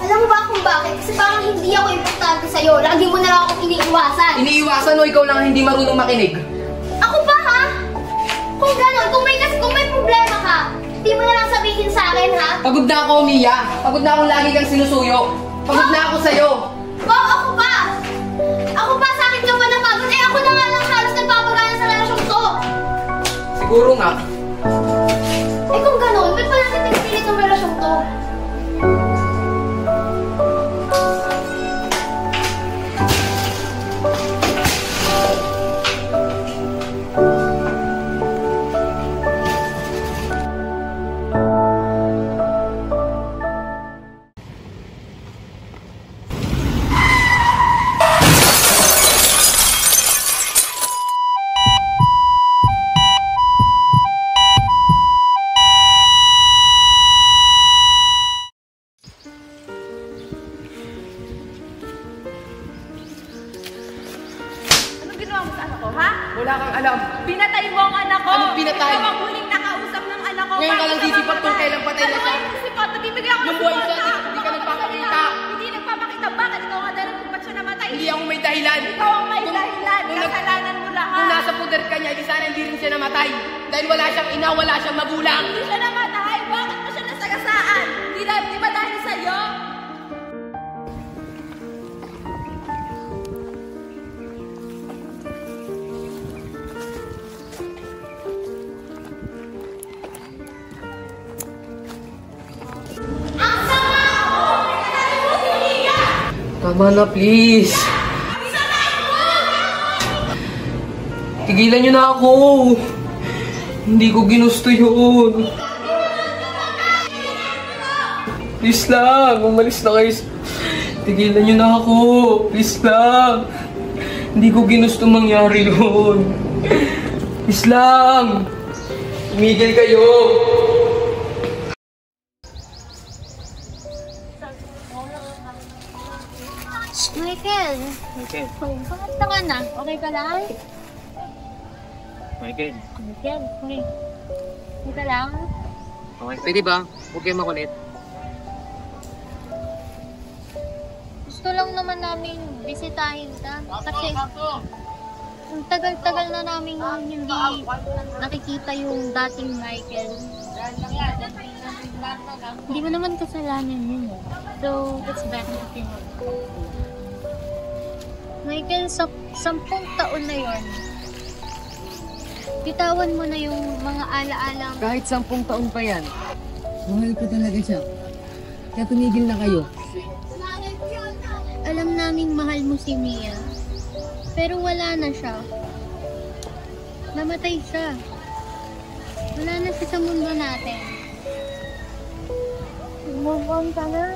Alam mo ba kung bakit? Kasi parang hindi ako importante sa'yo. Lagi mo na lang ako iniiwasan. Iniiwasan o ikaw lang ang hindi marunong makinig? Ako ba, ha? Kung gano'n, kung may problema ka, hindi mo na lang sabihin sa akin, ha? Pagod na ako, Mia. Pagod na akong lagi kang sinusuyo. Pagod na ako sa'yo. Oo, ako ba? Ako ba sa akin ka ba napagod? Ako na nga lang halos nagpapagana sa relasyon to. Siguro nga. Kung gano'n, ba't pa natin nagpilit ng relasyon to? Wala kang alam. Pinatay mo ang anak ko! Anong pinatay? Ikaw ang huling nakausap ng anak ko! Ngayon ka lang sisipat kung kailan patay na siya. Ano ang sisipat? Nagbibigay ako ng Yung buhay suporta! siya, hindi ka nagpapakita. Hindi nagpapakita. Bakit ikaw nga dahil kung ba't siya namatay? Hindi ako may dahilan. Ikaw ang may dahilan. Kasalanan mo lahat. Kung nasa puder ka niya, di sana hindi rin siya namatay. Dahil wala siyang ina, wala siyang magulang. Hindi siya namatay. Bakit mo siya nasagasaan? Di ba dahil sa'yo? Tama na, please. Tigilan niyo na ako. Hindi ko ginusto yun. Please lang, umalis na kayo. Tigilan niyo na ako. Please lang. Hindi ko ginusto mangyari yun. Please lang. Tumigil kayo. Michael. Michael. Bakit ka na? Okay ka lang? Michael. Michael, okay. Okay ka lang? Okay. Pwede ba? Huwag kayo makulit. Gusto lang naman namin bisitahin ka. Kasi ang tagal-tagal na namin hindi nakikita yung dating Michael. Hindi mo naman kasalanan yun. So, it's better to think. Michael, sa 10 taon na yun, bitawan mo na yung mga alaala. Kahit 10 taon pa yan, mahal ko talaga siya. Kaya tumigil na kayo. Alam naming mahal mo si Mia. Pero wala na siya. Namatay siya. Wala na siya sa mundo natin. Move on ka na.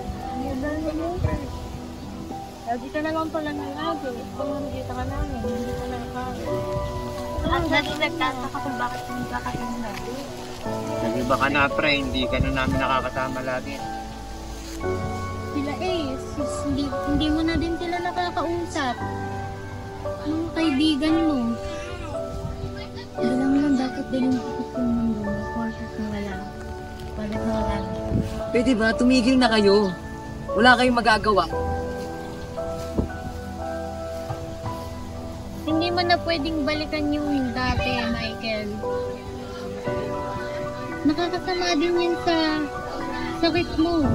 Lagi ka na lang pala ng lagi. Kung nakikita ka namin, hindi ka lang kami. At lagi nagtataka kung bakit hindi ka kami natin. Nag-iba ka na, pre. Hindi ka na namin nakakasama lagi. Sila hindi mo na din sila nakakausap. Yung kaibigan mo. Alam mo lang dapat din yung ikot yung mundo mo. Porket na wala. Porket na wala. Pwede ba? Tumigil na kayo. Wala kayong magagawa. Hindi mo na pwedeng balikan yung dati, Michael. Nakakasama din yan sa sakit mo.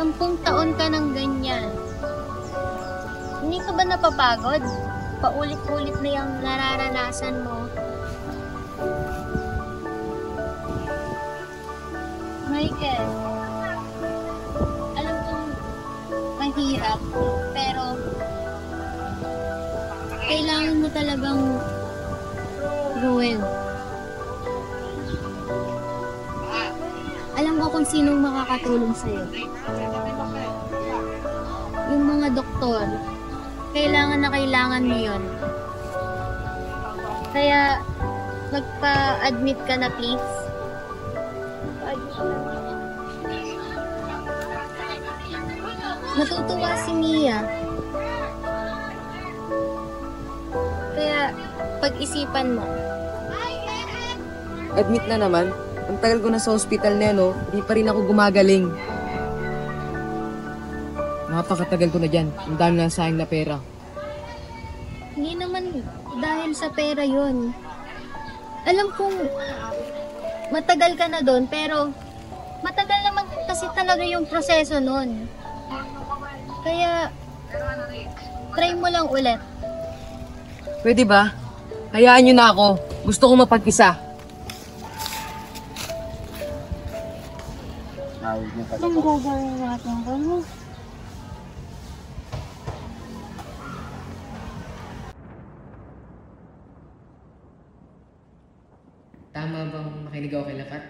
10 taon ka ng ganyan. Hindi ka ba napapagod? Paulit-ulit na yung nararanasan mo. Michael, alam kong mahirap, pero kailangan mo talagang gawin. Alam ko kung sinong makakatulong sa'yo. Yung mga doktor, kailangan na kailangan mo yun. Kaya, magpa-admit ka na please. Natutuwa si Mia. Kaya, pag-isipan mo. Admit na naman. Ang tagal ko na sa hospital na yan, hindi pa rin ako gumagaling. Napakatagal ko na dyan. Ang dami na sayang na pera. Hindi naman dahil sa pera yon. Alam kong matagal ka na doon, pero matagal naman kasi talaga yung proseso nun. Kaya, try mo lang ulit. Pwede ba? Hayaan nyo na ako. Gusto ko mapag-isa. Anong gagawin natin ko mo? Tama bang makinig ako kay Lakat?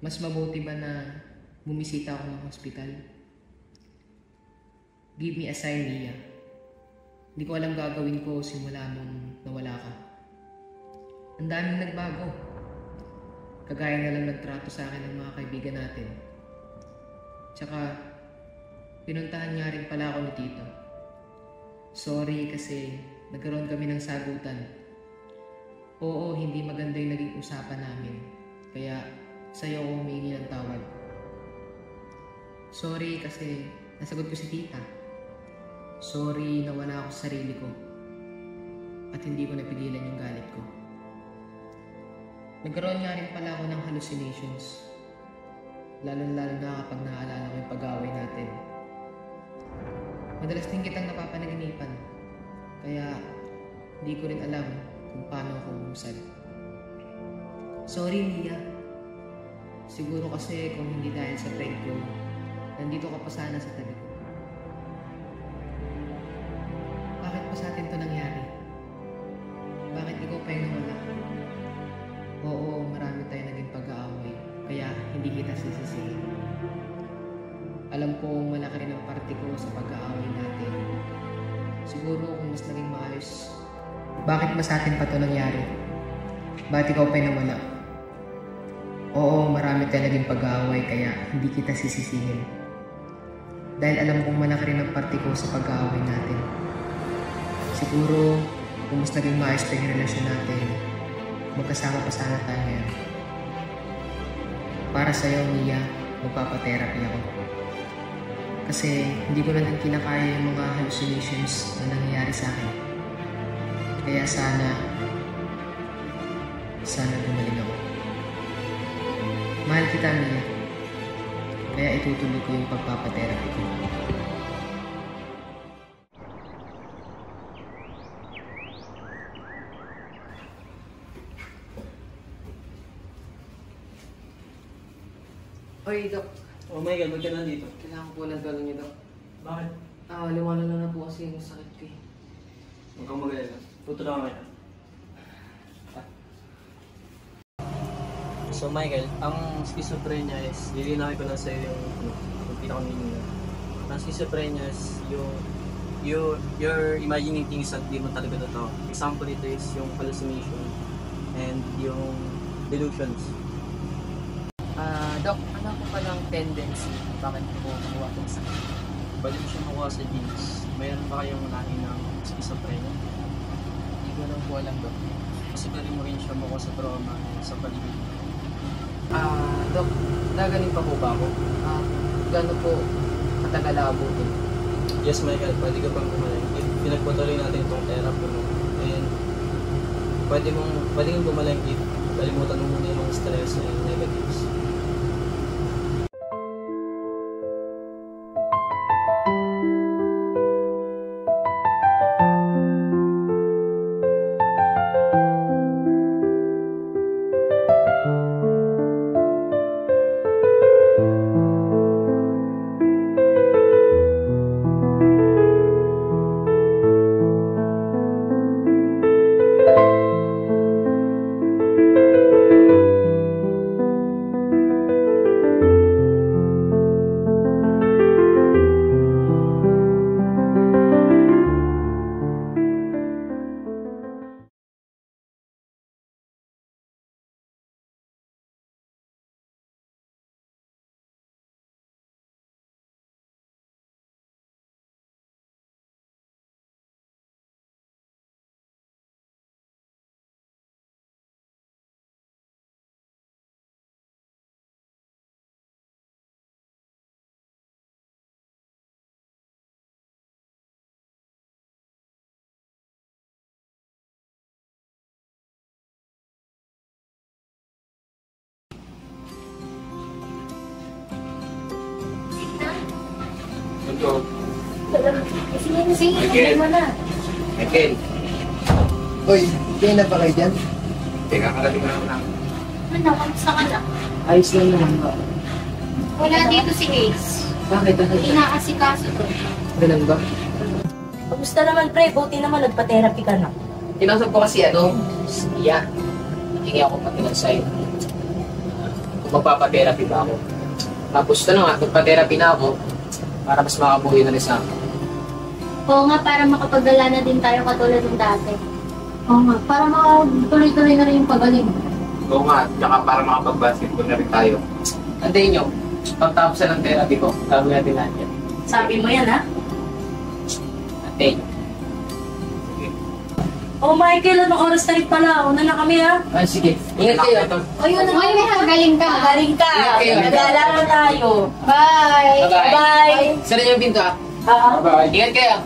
Mas mabuti ba na bumisita ako ng hospital? Give me a sign, Mia. Hindi ko alam gagawin ko simula nung nawala ka. Ang daming nagbago. Kagaya na lang nagtrato sa akin ng mga kaibigan natin. Tsaka, pinuntahan niya rin pala ako ni Tito. Sorry kasi nagkaroon kami ng sagutan. Oo, hindi maganda yung naging usapan namin. Kaya, sa'yo ako humingi ng tawad. Sorry kasi nasagot ko si Tita. Sorry na wala ako sa sarili ko. At hindi ko napigilan yung galit ko. Nagkaroon nga rin pala ako ng hallucinations. Lalo-lalo na kapag naaalala ko yung pag-aaway natin. Madalas din kitang napapanaginipan. Kaya hindi ko rin alam kung paano ako umusad. Sorry, Mia. Siguro kasi kung hindi dahil sa pride ko, nandito ka pa sana sa tabi ko. Bakit pa sa atin to nangyari? Bakit ikaw pa yung nawala? Oo, marami tayo naging pag-aaway, kaya hindi kita sisisihin. Alam kong malaki rin ang parte ko sa pag-aaway natin. Siguro kung mas naging maayos, bakit ba sa atin pa ito nangyari? Bakit ikaw pa yung nawala? Oo, marami tayo naging pag-aaway, kaya hindi kita sisisihin. Dahil alam kong malaki rin ang parte ko sa pag-aaway natin. Siguro kung mas naging maayos pa yung relasyon natin, magkasama pa sana tayo ngayon. Para sa'yo, Mia, magpapatherapy ako. Kasi hindi ko na din kinakaya yung mga hallucinations na nangyayari sa akin. Kaya sana gumaling ako. Mahal kita, Mia. Kaya itutuloy ko yung pagpapatherapy ko. Oy, Dok. Oh my God, ba't ka nandito? Kailangan po ng tulong niyo, Dok. Bakit? Liwanag na po kasi yung sakit ko eh. Huwag kang magalala. Tutulungan kita. So Michael, ang schizophrenia is, lilinawin ko lang sa'yo yung pinaka-meaning. Ang schizophrenia is you're imagining things that di mo talaga totoo. Example ito is yung hallucination and yung delusions. Dok, ano ko palang tendency? Bakit po makuha itong sakit? Pwede mo siya makuha sa genes. Mayroon ba kayong lahi ng schizophrenia? Hindi ko lang po alam, Dok. Kasi pwede mo rin siya makuha sa trauma sa paligid. Dok, nagaling pa po ba ako? Gano'n po katagal aabutin? Yes, Michael, pwede ka pang gumaling. Pinagpatuloy natin itong therapy mo. And pwede kang gumaling if kalimutan mo muna yung stress and negatives. Ito. Sige, mo na. Michael. Hoy, kayo na ba kayo dyan? Teka, karating na lang. Ano, kamusta ka na? Ayos lang naman ba? Wala dito si Ace. Bakit? Inaasikaso to. Ganun ba? Kamusta naman, pre? Buti naman nagpa-therapy ka na. Kinausap ko kasi si Iya. Hingi ako patingin sa'yo. Kung magpapa-therapy ba ako. Tapos magpa-therapy na ako para mas makabuhay na rin sa akin. Oo nga, para makapagdala na din tayo katulad ng dati. Oo nga, para makatuloy-tuloy na rin yung pagaling. Oo nga, tsaka para makapag-basketball na rin tayo. Antayin nyo, pagtapos ng therapy ko, gagawin natin lahat yan. Sabi mo yan, ha? Antayin nyo. Oh, Michael, anong oras na rin pala? Una na kami, ha? Sige, ingat kayo. Ayun na, magaling ka. Magaling ka. Nag-aalala tayo. Bye! Bye! Sara yung pinto, ha? Bye-bye. Ingat kayo.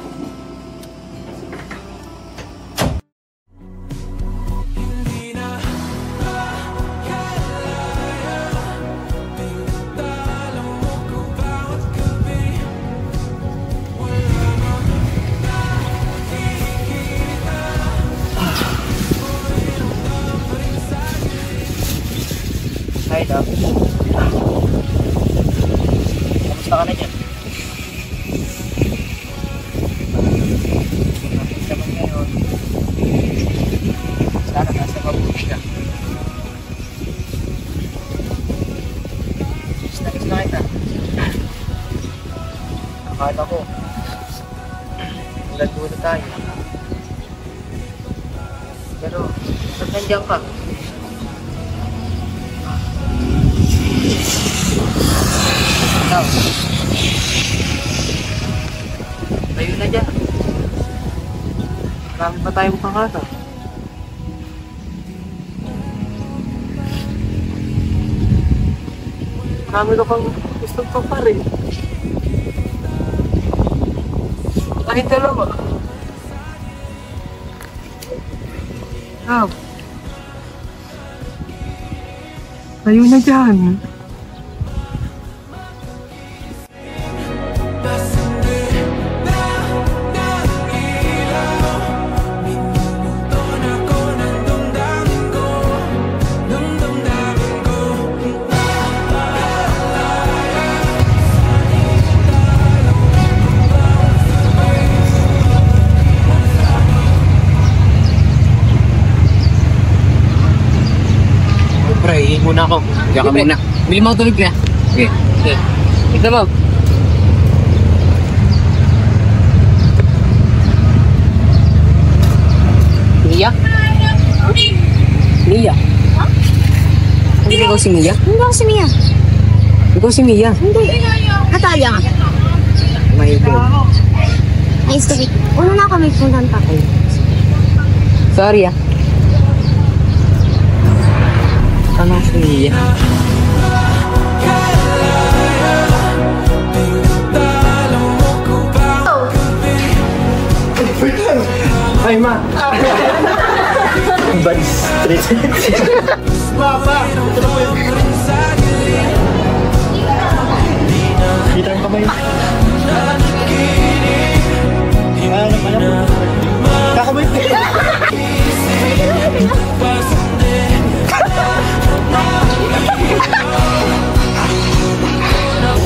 Hi, Doc. Kamusta ka na dyan? Naman ngayon. Sana nasa mabuti ka. Gusto na kita. Akala ko, lalo na tayo. Pero, ba't nandiyan ka? Ikaw. Tayo na dyan. Marami pa tayo makakata. Marami ka pang gustong papari. Kahit dalawa. Love. Tayo na dyan. Pre, muna ako. Diyan ka muna. Bili mo tulog na. Okay. Okay. Ito mo. Mia? Mia? Hindi ko si Mia? Hindi ako si Mia. Ikaw si Mia? Hindi. Natalia nga. My God. Nice to meet you. Una na kami puntan pa kayo. Sorry ah. Sama si Mia. Ay, ma! Bad street. Papa! Ito na po yun. Kita ang kamay. Kakamay po.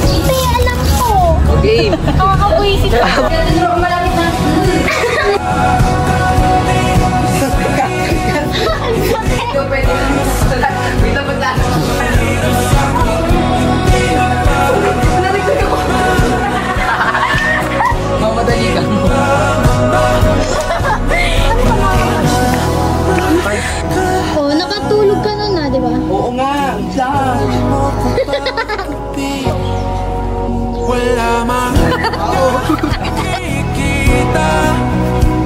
Hindi, alam ko. Okay. Nakakabuisit ako. Mamadali ka. Oh, nakatulog ka nun na, di ba? Oo nga. Wala mang nakikita.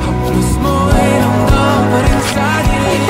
Haplos mo ay ramdam pa rin sa dilim.